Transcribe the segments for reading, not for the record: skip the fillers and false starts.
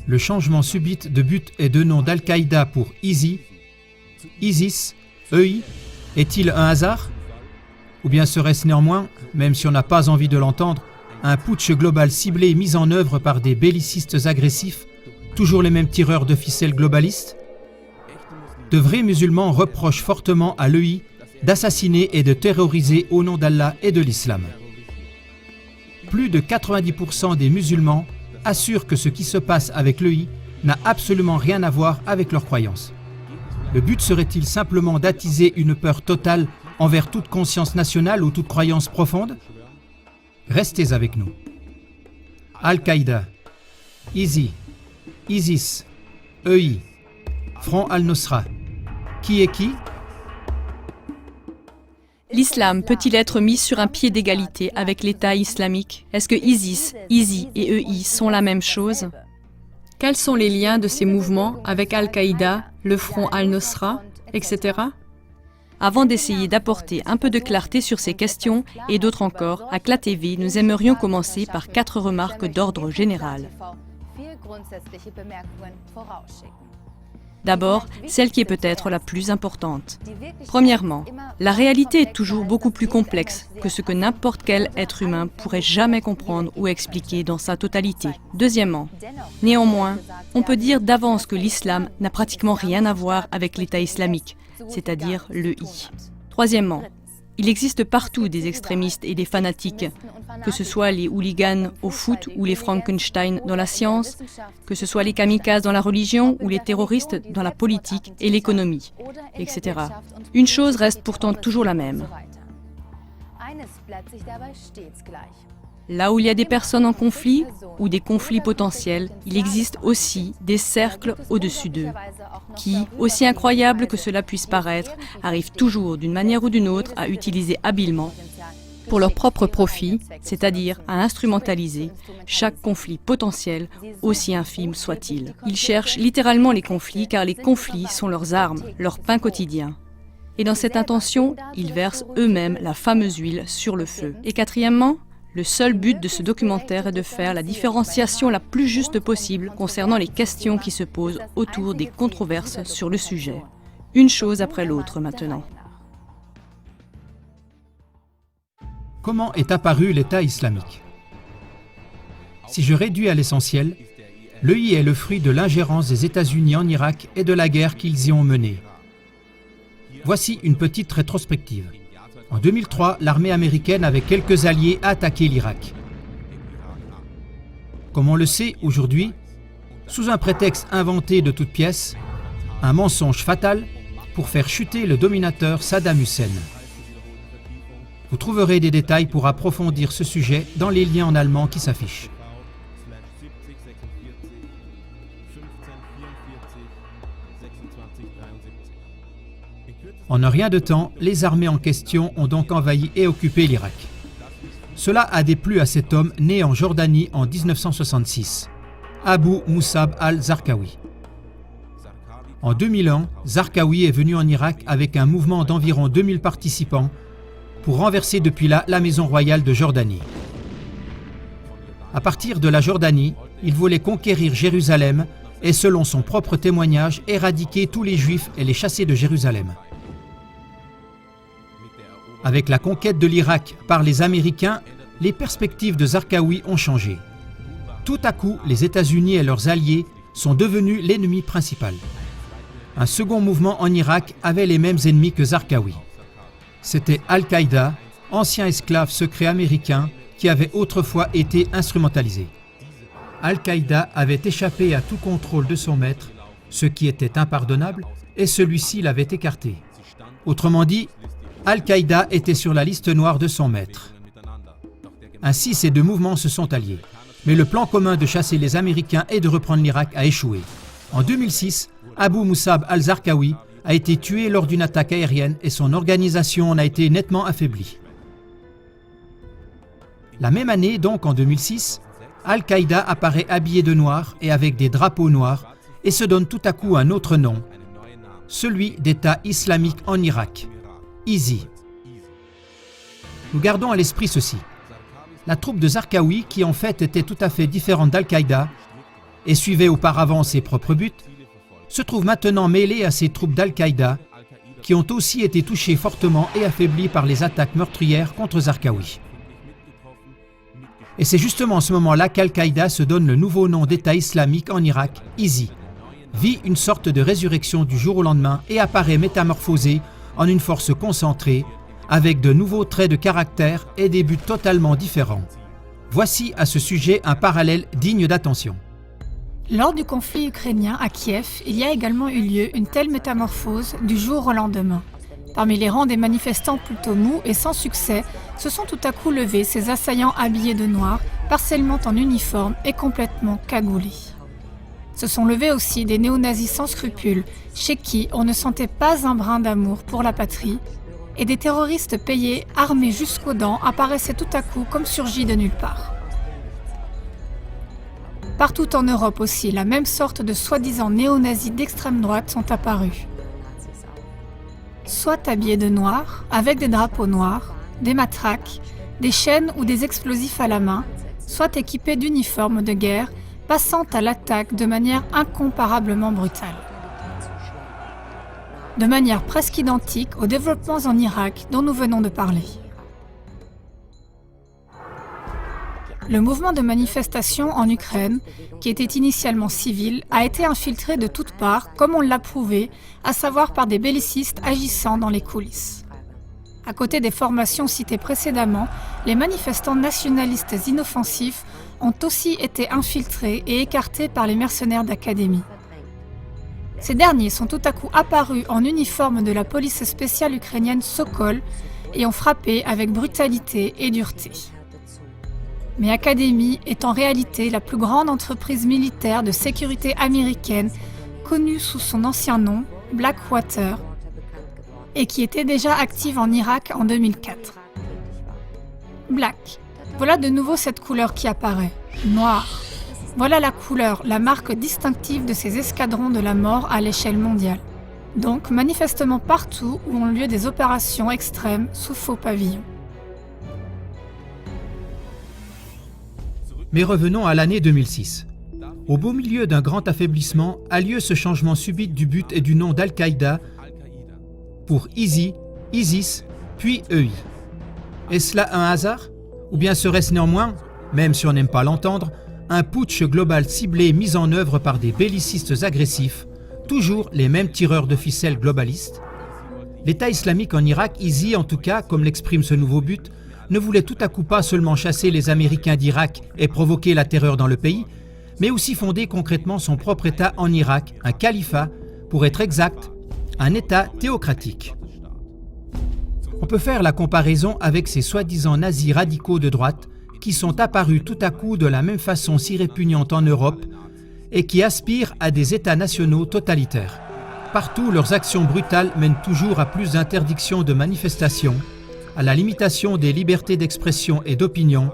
le changement subit de but et de nom d'Al-Qaïda pour ISI, ISIS, EI, est-il un hasard? Ou bien serait-ce néanmoins, même si on n'a pas envie de l'entendre, un putsch global ciblé mis en œuvre par des bellicistes agressifs, toujours les mêmes tireurs de ficelles globalistes? De vrais musulmans reprochent fortement à l'EI d'assassiner et de terroriser au nom d'Allah et de l'islam. Plus de 90% des musulmans assurent que ce qui se passe avec l'EI n'a absolument rien à voir avec leurs croyances. Le but serait-il simplement d'attiser une peur totale envers toute conscience nationale ou toute croyance profonde? Restez avec nous. Al-Qaïda, ISI, ISIS, EI, Front al-Nosra. Qui est qui? L'islam peut-il être mis sur un pied d'égalité avec l'État islamique? Est-ce que ISIS, ISI et EI sont la même chose? Quels sont les liens de ces mouvements avec Al-Qaïda, le Front al-Nosra, etc.? Avant d'essayer d'apporter un peu de clarté sur ces questions et d'autres encore, à CLA TV, nous aimerions commencer par 4 remarques d'ordre général. D'abord, celle qui est peut-être la plus importante. Premièrement, la réalité est toujours beaucoup plus complexe que ce que n'importe quel être humain pourrait jamais comprendre ou expliquer dans sa totalité. Deuxièmement, néanmoins, on peut dire d'avance que l'islam n'a pratiquement rien à voir avec l'État islamique, c'est-à-dire l'EI. Troisièmement, il existe partout des extrémistes et des fanatiques, que ce soit les hooligans au foot ou les Frankenstein dans la science, que ce soit les kamikazes dans la religion ou les terroristes dans la politique et l'économie, etc. Une chose reste pourtant toujours la même. Là où il y a des personnes en conflit ou des conflits potentiels, il existe aussi des cercles au-dessus d'eux, qui, aussi incroyable que cela puisse paraître, arrivent toujours d'une manière ou d'une autre à utiliser habilement, pour leur propre profit, c'est-à-dire à instrumentaliser chaque conflit potentiel, aussi infime soit-il. Ils cherchent littéralement les conflits car les conflits sont leurs armes, leur pain quotidien. Et dans cette intention, ils versent eux-mêmes la fameuse huile sur le feu. Et quatrièmement, le seul but de ce documentaire est de faire la différenciation la plus juste possible concernant les questions qui se posent autour des controverses sur le sujet. Une chose après l'autre maintenant. Comment est apparu l'État islamique? Si je réduis à l'essentiel, l'EI est le fruit de l'ingérence des États-Unis en Irak et de la guerre qu'ils y ont menée. Voici une petite rétrospective. En 2003, l'armée américaine avec quelques alliés a attaqué l'Irak. Comme on le sait aujourd'hui, sous un prétexte inventé de toutes pièces, un mensonge fatal pour faire chuter le dominateur Saddam Hussein. Vous trouverez des détails pour approfondir ce sujet dans les liens en allemand qui s'affichent. En un rien de temps, les armées en question ont donc envahi et occupé l'Irak. Cela a déplu à cet homme né en Jordanie en 1966, Abu Musab al-Zarqawi. En 2001, Zarqawi est venu en Irak avec un mouvement d'environ 2000 participants pour renverser depuis là la maison royale de Jordanie. À partir de la Jordanie, il voulait conquérir Jérusalem et, selon son propre témoignage, éradiquer tous les Juifs et les chasser de Jérusalem. Avec la conquête de l'Irak par les Américains, les perspectives de Zarqawi ont changé. Tout à coup, les États-Unis et leurs alliés sont devenus l'ennemi principal. Un second mouvement en Irak avait les mêmes ennemis que Zarqawi. C'était Al-Qaïda, ancien esclave secret américain qui avait autrefois été instrumentalisé. Al-Qaïda avait échappé à tout contrôle de son maître, ce qui était impardonnable, et celui-ci l'avait écarté. Autrement dit, Al-Qaïda était sur la liste noire de son maître. Ainsi, ces deux mouvements se sont alliés. Mais le plan commun de chasser les Américains et de reprendre l'Irak a échoué. En 2006, Abu Musab al-Zarqawi a été tué lors d'une attaque aérienne et son organisation en a été nettement affaiblie. La même année, donc en 2006, Al-Qaïda apparaît habillé de noir et avec des drapeaux noirs et se donne tout à coup un autre nom, celui d'État islamique en Irak. ISI. Nous gardons à l'esprit ceci. La troupe de Zarqawi, qui en fait était tout à fait différente d'Al-Qaïda, et suivait auparavant ses propres buts, se trouve maintenant mêlé à ces troupes d'Al-Qaïda qui ont aussi été touchées fortement et affaiblies par les attaques meurtrières contre Zarqawi. Et c'est justement en ce moment-là qu'Al-Qaïda se donne le nouveau nom d'État islamique en Irak, ISI, vit une sorte de résurrection du jour au lendemain et apparaît métamorphosé en une force concentrée, avec de nouveaux traits de caractère et des buts totalement différents. Voici à ce sujet un parallèle digne d'attention. Lors du conflit ukrainien à Kiev, il y a également eu lieu une telle métamorphose du jour au lendemain. Parmi les rangs des manifestants plutôt mous et sans succès, se sont tout à coup levés ces assaillants habillés de noir, partiellement en uniforme et complètement cagoulés. Se sont levés aussi des néo-nazis sans scrupules, chez qui on ne sentait pas un brin d'amour pour la patrie, et des terroristes payés, armés jusqu'aux dents, apparaissaient tout à coup comme surgis de nulle part. Partout en Europe aussi, la même sorte de soi-disant néo-nazis d'extrême droite sont apparus. Soit habillés de noir, avec des drapeaux noirs, des matraques, des chaînes ou des explosifs à la main, soit équipés d'uniformes de guerre, passant à l'attaque de manière incomparablement brutale. De manière presque identique aux développements en Irak dont nous venons de parler. Le mouvement de manifestation en Ukraine, qui était initialement civil, a été infiltré de toutes parts, comme on l'a prouvé, à savoir par des bellicistes agissant dans les coulisses. À côté des formations citées précédemment, les manifestants nationalistes inoffensifs ont aussi été infiltrés et écartés par les mercenaires d'académie. Ces derniers sont tout à coup apparus en uniforme de la police spéciale ukrainienne Sokol et ont frappé avec brutalité et dureté. Mais Academy est en réalité la plus grande entreprise militaire de sécurité américaine connue sous son ancien nom, Blackwater, et qui était déjà active en Irak en 2004. Black, voilà de nouveau cette couleur qui apparaît, noir. Voilà la couleur, la marque distinctive de ces escadrons de la mort à l'échelle mondiale. Donc manifestement partout où ont lieu des opérations extrêmes sous faux pavillons. Mais revenons à l'année 2006. Au beau milieu d'un grand affaiblissement a lieu ce changement subit du but et du nom d'Al-Qaïda pour ISI, ISIS, puis EI. Est-ce là un hasard? Ou bien serait-ce néanmoins, même si on n'aime pas l'entendre, un putsch global ciblé mis en œuvre par des bellicistes agressifs, toujours les mêmes tireurs de ficelles globalistes? L'État islamique en Irak, ISI en tout cas, comme l'exprime ce nouveau but, ne voulait tout à coup pas seulement chasser les Américains d'Irak et provoquer la terreur dans le pays, mais aussi fonder concrètement son propre État en Irak, un califat, pour être exact, un État théocratique. On peut faire la comparaison avec ces soi-disant nazis radicaux de droite qui sont apparus tout à coup de la même façon si répugnante en Europe et qui aspirent à des États nationaux totalitaires. Partout, leurs actions brutales mènent toujours à plus d'interdictions de manifestations, à la limitation des libertés d'expression et d'opinion,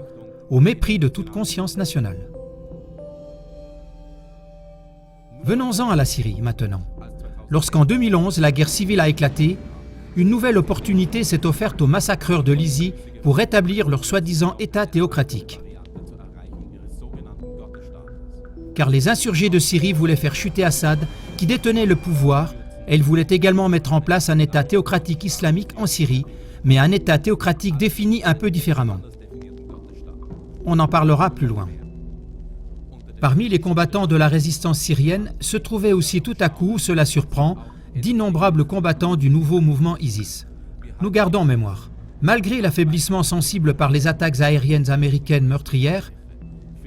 au mépris de toute conscience nationale. Venons-en à la Syrie maintenant. Lorsqu'en 2011, la guerre civile a éclaté, une nouvelle opportunité s'est offerte aux massacreurs de l'ISI pour rétablir leur soi-disant État théocratique. Car les insurgés de Syrie voulaient faire chuter Assad, qui détenait le pouvoir, et ils voulaient également mettre en place un État théocratique islamique en Syrie, mais un État théocratique défini un peu différemment. On en parlera plus loin. Parmi les combattants de la résistance syrienne se trouvaient aussi tout à coup, cela surprend, d'innombrables combattants du nouveau mouvement ISIS. Nous gardons en mémoire, malgré l'affaiblissement sensible par les attaques aériennes américaines meurtrières,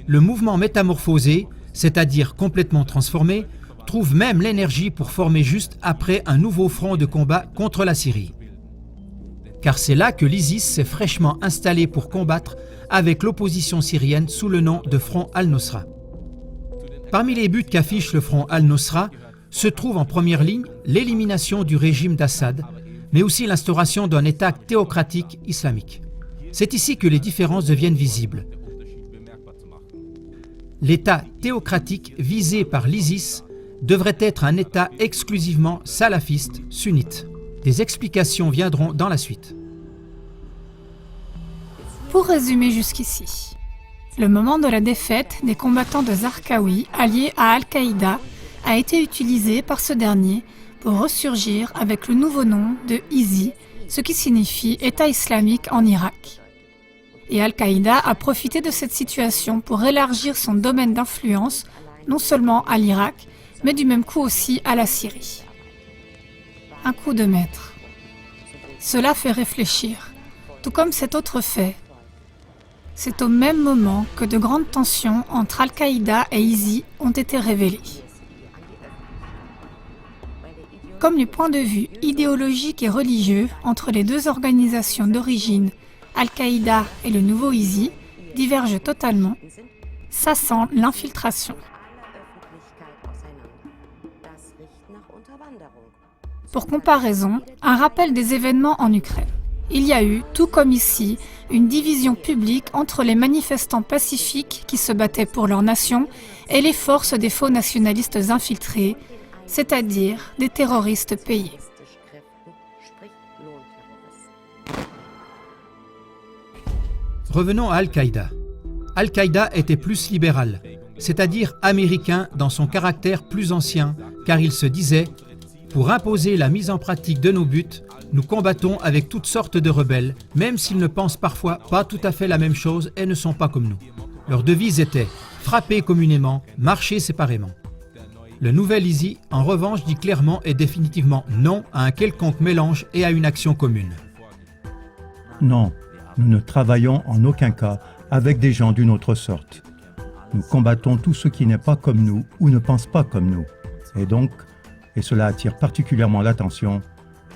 le mouvement métamorphosé, c'est-à-dire complètement transformé, trouve même l'énergie pour former juste après un nouveau front de combat contre la Syrie. Car c'est là que l'ISIS s'est fraîchement installé pour combattre avec l'opposition syrienne sous le nom de Front al-Nosra. Parmi les buts qu'affiche le Front al-Nosra se trouve en première ligne l'élimination du régime d'Assad, mais aussi l'instauration d'un État théocratique islamique. C'est ici que les différences deviennent visibles. L'État théocratique visé par l'ISIS devrait être un État exclusivement salafiste sunnite. Des explications viendront dans la suite. Pour résumer jusqu'ici, Le moment de la défaite des combattants de Zarqawi alliés à Al-Qaïda a été utilisé par ce dernier pour ressurgir avec le nouveau nom de ISI, ce qui signifie État islamique en Irak. Et Al-Qaïda a profité de cette situation pour élargir son domaine d'influence non seulement à l'Irak, mais du même coup aussi à la Syrie. Un coup de maître. Cela fait réfléchir, tout comme cet autre fait. C'est au même moment que de grandes tensions entre Al-Qaïda et ISI ont été révélées. Comme les points de vue idéologiques et religieux entre les deux organisations d'origine, Al-Qaïda et le nouveau ISI, divergent totalement, ça sent l'infiltration. Pour comparaison, un rappel des événements en Ukraine. Il y a eu, tout comme ici, une division publique entre les manifestants pacifiques qui se battaient pour leur nation et les forces des faux nationalistes infiltrés, c'est-à-dire des terroristes payés. Revenons à Al-Qaïda. Al-Qaïda était plus libéral, c'est-à-dire américain dans son caractère plus ancien, car il se disait « Pour imposer la mise en pratique de nos buts, nous combattons avec toutes sortes de rebelles, même s'ils ne pensent parfois pas tout à fait la même chose et ne sont pas comme nous. » Leur devise était « Frapper communément, marcher séparément ». Le nouvel ISI, en revanche, dit clairement et définitivement non à un quelconque mélange et à une action commune. Non, nous ne travaillons en aucun cas avec des gens d'une autre sorte. Nous combattons tout ce qui n'est pas comme nous ou ne pense pas comme nous. Et donc, et cela attire particulièrement l'attention,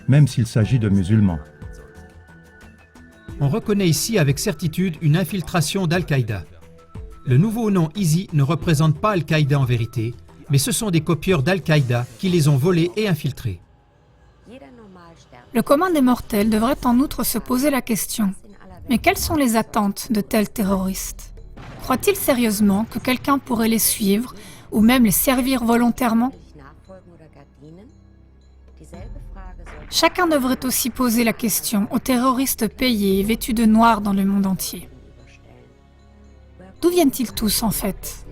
même s'il s'agit de musulmans. On reconnaît ici avec certitude une infiltration d'Al-Qaïda. Le nouveau nom ISI ne représente pas Al-Qaïda en vérité, mais ce sont des copieurs d'Al-Qaïda qui les ont volés et infiltrés. Le commun des mortels devrait en outre se poser la question, mais quelles sont les attentes de tels terroristes? Croient-ils sérieusement que quelqu'un pourrait les suivre ou même les servir volontairement? Chacun devrait aussi poser la question aux terroristes payés et vêtus de noir dans le monde entier. D'où viennent-ils tous en fait?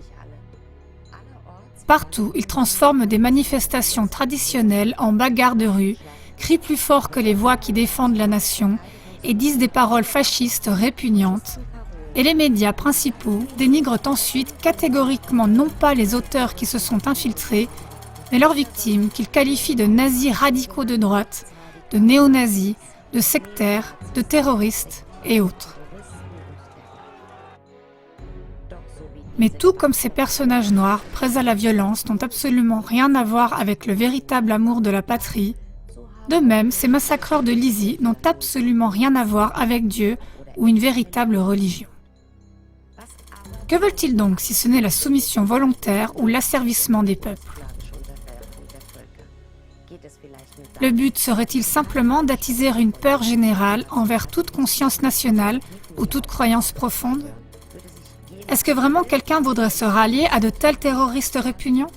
Partout, ils transforment des manifestations traditionnelles en bagarres de rue, crient plus fort que les voix qui défendent la nation et disent des paroles fascistes répugnantes. Et les médias principaux dénigrent ensuite catégoriquement non pas les auteurs qui se sont infiltrés, mais leurs victimes qu'ils qualifient de nazis radicaux de droite, de néo-nazis, de sectaires, de terroristes et autres. Mais tout comme ces personnages noirs, prêts à la violence, n'ont absolument rien à voir avec le véritable amour de la patrie, de même, ces massacreurs de l'ISI n'ont absolument rien à voir avec Dieu ou une véritable religion. Que veulent-ils donc si ce n'est la soumission volontaire ou l'asservissement des peuples? Le but serait-il simplement d'attiser une peur générale envers toute conscience nationale ou toute croyance profonde? Est-ce que vraiment quelqu'un voudrait se rallier à de tels terroristes répugnants?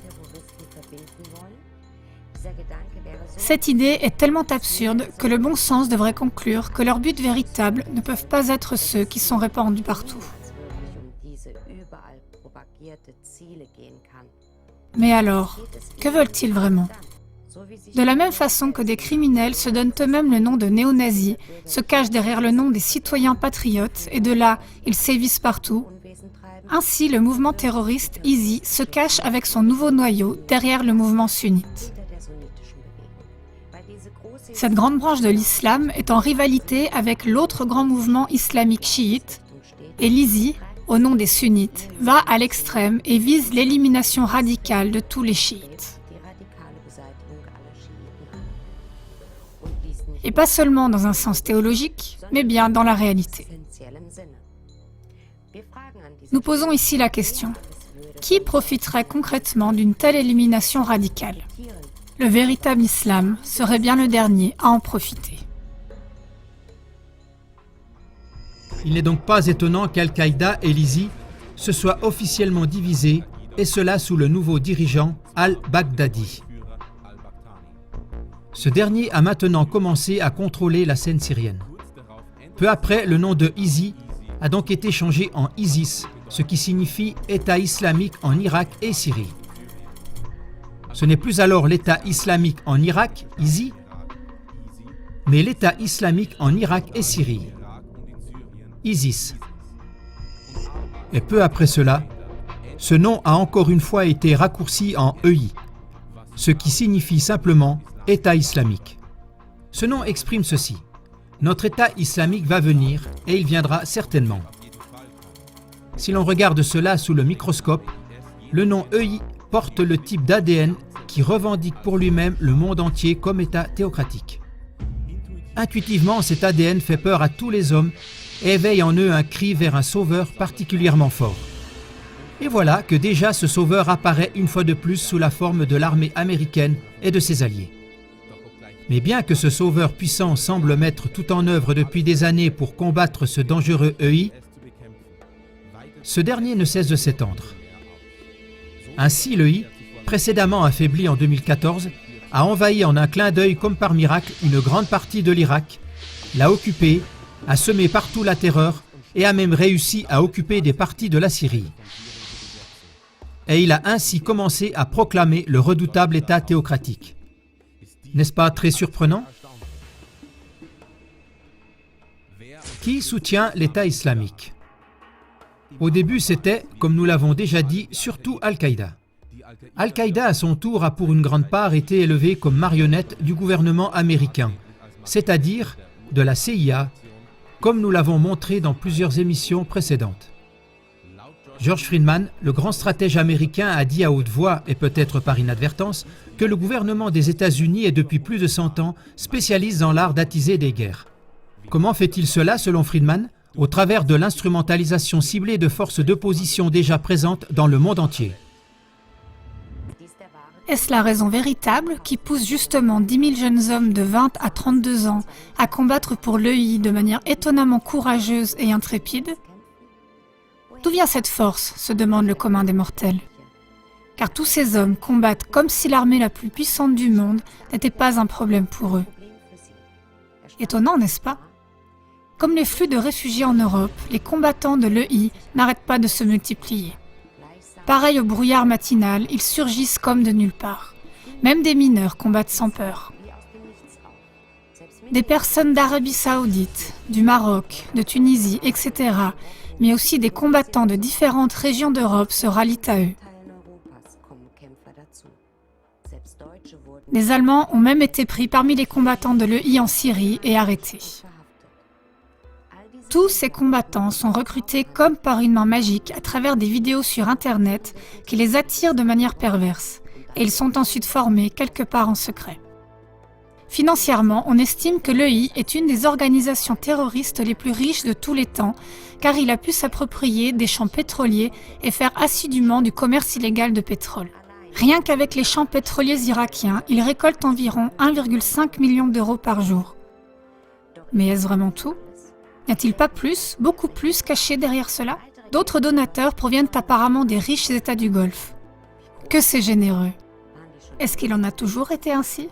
Cette idée est tellement absurde que le bon sens devrait conclure que leurs buts véritables ne peuvent pas être ceux qui sont répandus partout. Mais alors, que veulent-ils vraiment? De la même façon que des criminels se donnent eux-mêmes le nom de néo-nazis, se cachent derrière le nom des citoyens patriotes et de là, ils sévissent partout, ainsi le mouvement terroriste ISI se cache avec son nouveau noyau derrière le mouvement sunnite. Cette grande branche de l'islam est en rivalité avec l'autre grand mouvement islamique chiite, et l'ISI, au nom des sunnites, va à l'extrême et vise l'élimination radicale de tous les chiites. Et pas seulement dans un sens théologique, mais bien dans la réalité. Nous posons ici la question, qui profiterait concrètement d'une telle élimination radicale? Le véritable islam serait bien le dernier à en profiter. Il n'est donc pas étonnant qu'Al-Qaïda et l'ISI se soient officiellement divisés, et cela sous le nouveau dirigeant al-Baghdadi. Ce dernier a maintenant commencé à contrôler la scène syrienne. Peu après, le nom de ISI a donc été changé en ISIS, ce qui signifie État islamique en Irak et Syrie. Ce n'est plus alors l'État islamique en Irak, ISI, mais l'État islamique en Irak et Syrie, ISIS. Et peu après cela, ce nom a encore une fois été raccourci en EI, ce qui signifie simplement État islamique. Ce nom exprime ceci: notre État islamique va venir et il viendra certainement. Si l'on regarde cela sous le microscope, le nom EI porte le type d'ADN qui revendique pour lui-même le monde entier comme État théocratique. Intuitivement, cet ADN fait peur à tous les hommes et éveille en eux un cri vers un sauveur particulièrement fort. Et voilà que déjà ce sauveur apparaît une fois de plus sous la forme de l'armée américaine et de ses alliés. Mais bien que ce sauveur puissant semble mettre tout en œuvre depuis des années pour combattre ce dangereux EI, ce dernier ne cesse de s'étendre. Ainsi, l'EI, précédemment affaibli en 2014, a envahi en un clin d'œil comme par miracle une grande partie de l'Irak, l'a occupé, a semé partout la terreur et a même réussi à occuper des parties de la Syrie. Et il a ainsi commencé à proclamer le redoutable État théocratique. N'est-ce pas très surprenant? Qui soutient l'État islamique? Au début, c'était, comme nous l'avons déjà dit, surtout Al-Qaïda. Al-Qaïda, à son tour, a pour une grande part été élevé comme marionnette du gouvernement américain, c'est-à-dire de la CIA, comme nous l'avons montré dans plusieurs émissions précédentes. George Friedman, le grand stratège américain, a dit à haute voix, et peut-être par inadvertance, que le gouvernement des États-Unis est depuis plus de 100 ans spécialiste dans l'art d'attiser des guerres. Comment fait-il cela selon Friedman? Au travers de l'instrumentalisation ciblée de forces d'opposition déjà présentes dans le monde entier. Est-ce la raison véritable qui pousse justement 10 000 jeunes hommes de 20 à 32 ans à combattre pour l'EI de manière étonnamment courageuse et intrépide? D'où vient cette force, se demande le commun des mortels. Car tous ces hommes combattent comme si l'armée la plus puissante du monde n'était pas un problème pour eux. Étonnant, n'est-ce pas? Comme les flux de réfugiés en Europe, les combattants de l'EI n'arrêtent pas de se multiplier. Pareil au brouillard matinal, ils surgissent comme de nulle part. Même des mineurs combattent sans peur. Des personnes d'Arabie Saoudite, du Maroc, de Tunisie, etc., mais aussi des combattants de différentes régions d'Europe se rallient à eux. Les Allemands ont même été pris parmi les combattants de l'EI en Syrie et arrêtés. Tous ces combattants sont recrutés comme par une main magique à travers des vidéos sur Internet qui les attirent de manière perverse, et ils sont ensuite formés quelque part en secret. Financièrement, on estime que l'EI est une des organisations terroristes les plus riches de tous les temps, car il a pu s'approprier des champs pétroliers et faire assidûment du commerce illégal de pétrole. Rien qu'avec les champs pétroliers irakiens, il récolte environ 1,5 million d'euros par jour. Mais est-ce vraiment tout ? N'y a-t-il pas plus, beaucoup plus caché derrière cela? D'autres donateurs proviennent apparemment des riches États du Golfe. Que c'est généreux! Est-ce qu'il en a toujours été ainsi?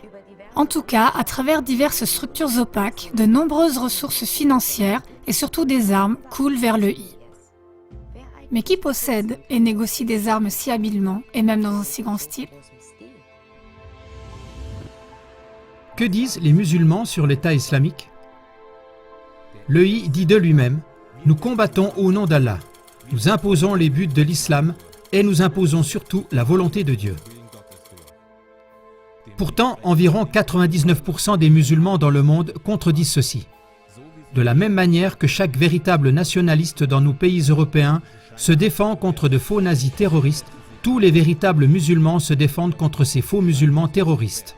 En tout cas, à travers diverses structures opaques, de nombreuses ressources financières et surtout des armes coulent vers l'EI. Mais qui possède et négocie des armes si habilement et même dans un si grand style? Que disent les musulmans sur l'État islamique? L'EI dit de lui-même: nous combattons au nom d'Allah, nous imposons les buts de l'islam et nous imposons surtout la volonté de Dieu. Pourtant, environ 99% des musulmans dans le monde contredisent ceci. De la même manière que chaque véritable nationaliste dans nos pays européens se défend contre de faux nazis terroristes, tous les véritables musulmans se défendent contre ces faux musulmans terroristes.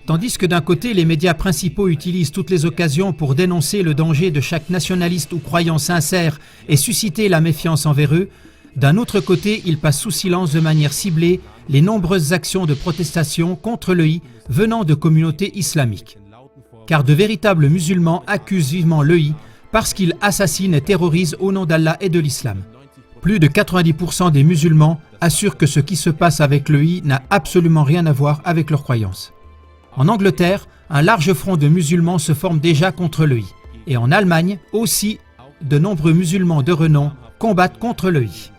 Tandis que d'un côté, les médias principaux utilisent toutes les occasions pour dénoncer le danger de chaque nationaliste ou croyant sincère et susciter la méfiance envers eux, d'un autre côté, ils passent sous silence de manière ciblée les nombreuses actions de protestation contre l'EI venant de communautés islamiques. Car de véritables musulmans accusent vivement l'EI parce qu'ils assassinent et terrorisent au nom d'Allah et de l'islam. Plus de 90% des musulmans assurent que ce qui se passe avec l'EI n'a absolument rien à voir avec leurs croyances. En Angleterre, un large front de musulmans se forme déjà contre l'EI. Et en Allemagne aussi, de nombreux musulmans de renom combattent contre le I.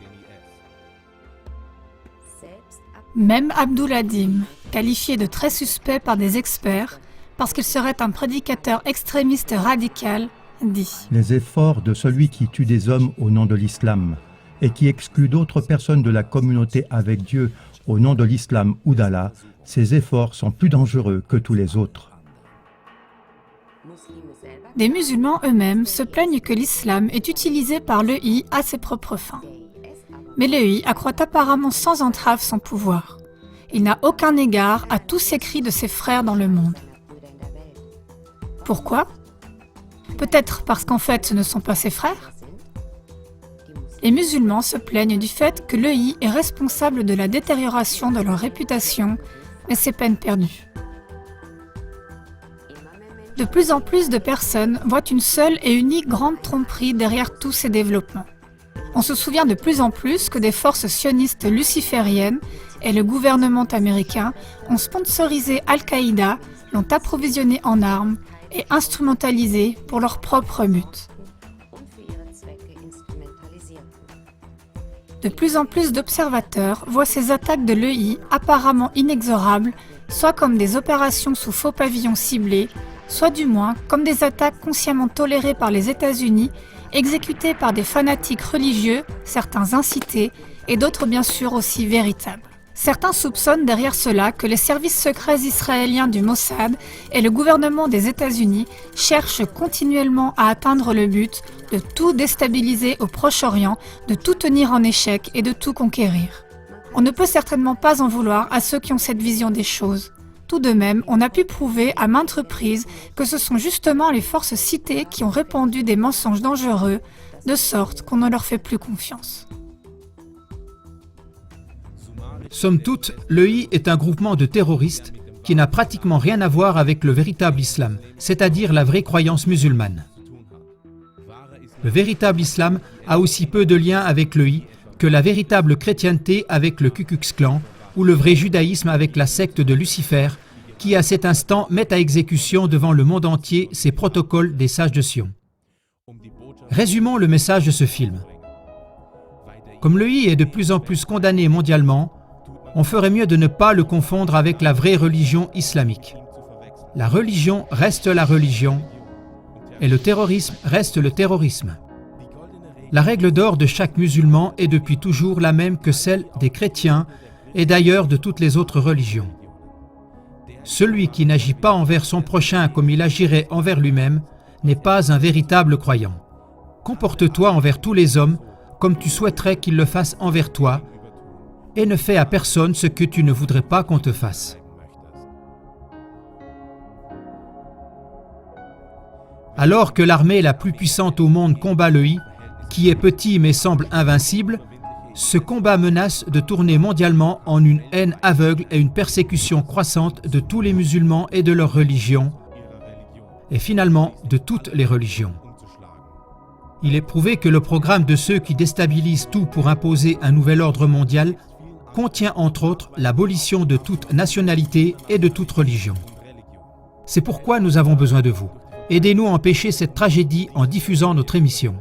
Même Abdul-Adim, qualifié de très suspect par des experts, parce qu'il serait un prédicateur extrémiste radical, dit « Les efforts de celui qui tue des hommes au nom de l'islam et qui exclut d'autres personnes de la communauté avec Dieu au nom de l'islam ou d'Allah, ces efforts sont plus dangereux que tous les autres. » Des musulmans eux-mêmes se plaignent que l'islam est utilisé par l'EI à ses propres fins. Mais l'EI accroît apparemment sans entrave son pouvoir. Il n'a aucun égard à tous ces cris de ses frères dans le monde. Pourquoi ? Peut-être parce qu'en fait ce ne sont pas ses frères ? Les musulmans se plaignent du fait que l'EI est responsable de la détérioration de leur réputation, mais c'est peine perdue. De plus en plus de personnes voient une seule et unique grande tromperie derrière tous ces développements. On se souvient de plus en plus que des forces sionistes lucifériennes et le gouvernement américain ont sponsorisé Al-Qaïda, l'ont approvisionné en armes et instrumentalisé pour leur propre but. De plus en plus d'observateurs voient ces attaques de l'EI apparemment inexorables, soit comme des opérations sous faux pavillons ciblés, soit du moins comme des attaques consciemment tolérées par les États-Unis, exécutées par des fanatiques religieux, certains incités, et d'autres bien sûr aussi véritables. Certains soupçonnent derrière cela que les services secrets israéliens du Mossad et le gouvernement des États-Unis cherchent continuellement à atteindre le but de tout déstabiliser au Proche-Orient, de tout tenir en échec et de tout conquérir. On ne peut certainement pas en vouloir à ceux qui ont cette vision des choses. Tout de même, on a pu prouver à maintes reprises que ce sont justement les forces citées qui ont répandu des mensonges dangereux, de sorte qu'on ne leur fait plus confiance. Somme toute, l'EI est un groupement de terroristes qui n'a pratiquement rien à voir avec le véritable islam, c'est-à-dire la vraie croyance musulmane. Le véritable islam a aussi peu de lien avec l'EI que la véritable chrétienté avec le Ku Klux Klan ou le vrai judaïsme avec la secte de Lucifer, qui à cet instant met à exécution devant le monde entier ces protocoles des sages de Sion. Résumons le message de ce film. Comme l'EI est de plus en plus condamné mondialement, on ferait mieux de ne pas le confondre avec la vraie religion islamique. La religion reste la religion, et le terrorisme reste le terrorisme. La règle d'or de chaque musulman est depuis toujours la même que celle des chrétiens et d'ailleurs de toutes les autres religions. Celui qui n'agit pas envers son prochain comme il agirait envers lui-même n'est pas un véritable croyant. Comporte-toi envers tous les hommes comme tu souhaiterais qu'ils le fassent envers toi et ne fais à personne ce que tu ne voudrais pas qu'on te fasse. Alors que l'armée la plus puissante au monde combat l'EI, qui est petit mais semble invincible, ce combat menace de tourner mondialement en une haine aveugle et une persécution croissante de tous les musulmans et de leur religion, et finalement de toutes les religions. Il est prouvé que le programme de ceux qui déstabilisent tout pour imposer un nouvel ordre mondial contient entre autres l'abolition de toute nationalité et de toute religion. C'est pourquoi nous avons besoin de vous. Aidez-nous à empêcher cette tragédie en diffusant notre émission.